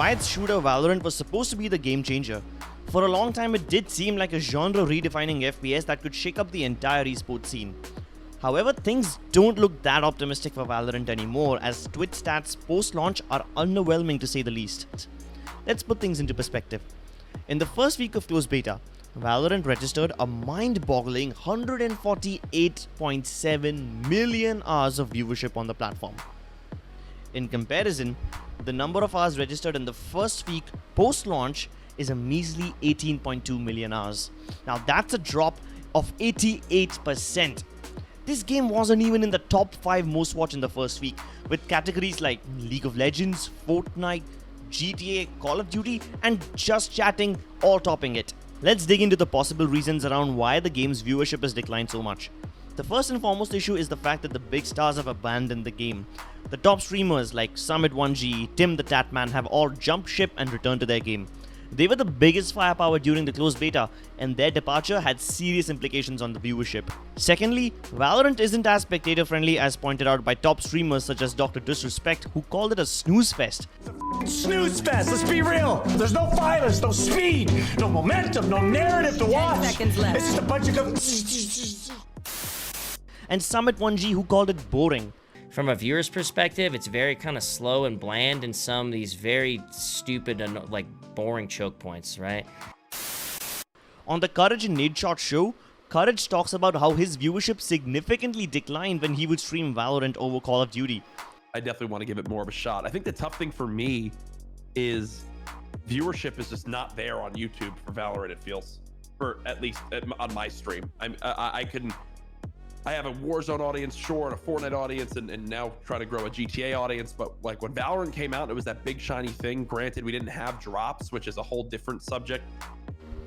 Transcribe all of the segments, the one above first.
Riot's shooter Valorant was supposed to be the game changer. For a long time it did seem like a genre redefining FPS that could shake up the entire esports scene. However, things don't look that optimistic for Valorant anymore, as Twitch stats post-launch are underwhelming to say the least. Let's put things into perspective. In the first week of closed beta, Valorant registered a mind-boggling 148.7 million hours of viewership on the platform. In comparison, the number of hours registered in the first week post-launch is a measly 18.2 million hours. Now that's a drop of 88%. This game wasn't even in the top 5 most watched in the first week, with categories like League of Legends, Fortnite, GTA, Call of Duty, and Just Chatting all topping it. Let's dig into the possible reasons around why the game's viewership has declined so much. The first and foremost issue is the fact that the big stars have abandoned the game. The top streamers like Summit1G, TimTheTatman have all jumped ship and returned to their game. They were the biggest firepower during the closed beta, and their departure had serious implications on the viewership. Secondly, Valorant isn't as spectator-friendly as pointed out by top streamers such as DrDisRespect, who called it a snooze fest. Snooze fest, let's be real. There's no violence, no speed, no momentum, no narrative to watch. 10 seconds left. It's just a bunch of... And Summit1G, who called it boring. From a viewer's perspective, it's very kind of slow and bland in some of these very stupid and like boring choke points, right? On the Courage and Nadeshot show, Courage talks about how his viewership significantly declined when he would stream Valorant over Call of Duty. I definitely want to give it more of a shot. I think the tough thing for me is viewership is just not there on YouTube for Valorant, it feels. For at least on my stream. I have a Warzone audience, sure, and a Fortnite audience, and now trying to grow a GTA audience. But like when Valorant came out, it was that big shiny thing. Granted, we didn't have drops, which is a whole different subject.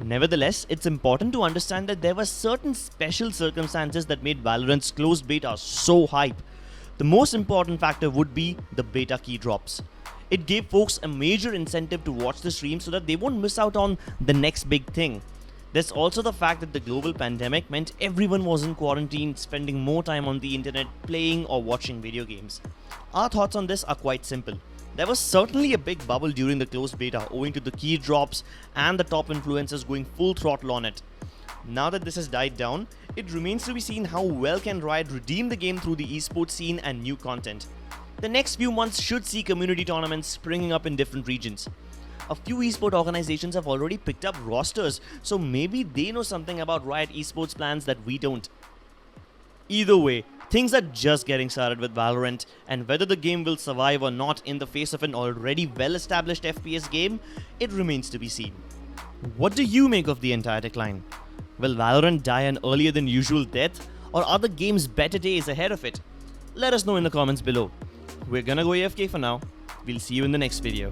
Nevertheless, it's important to understand that there were certain special circumstances that made Valorant's closed beta so hype. The most important factor would be the beta key drops. It gave folks a major incentive to watch the stream so that they won't miss out on the next big thing. There's also the fact that the global pandemic meant everyone was in quarantine, spending more time on the internet playing or watching video games. Our thoughts on this are quite simple. There was certainly a big bubble during the closed beta owing to the key drops and the top influencers going full throttle on it. Now that this has died down, it remains to be seen how well can Riot redeem the game through the esports scene and new content. The next few months should see community tournaments springing up in different regions. A few esports organizations have already picked up rosters, so maybe they know something about Riot esports plans that we don't. Either way, things are just getting started with Valorant, and whether the game will survive or not in the face of an already well-established FPS game, it remains to be seen. What do you make of the entire decline? Will Valorant die an earlier than usual death, or are the game's better days ahead of it? Let us know in the comments below. We're gonna go AFK for now. We'll see you in the next video.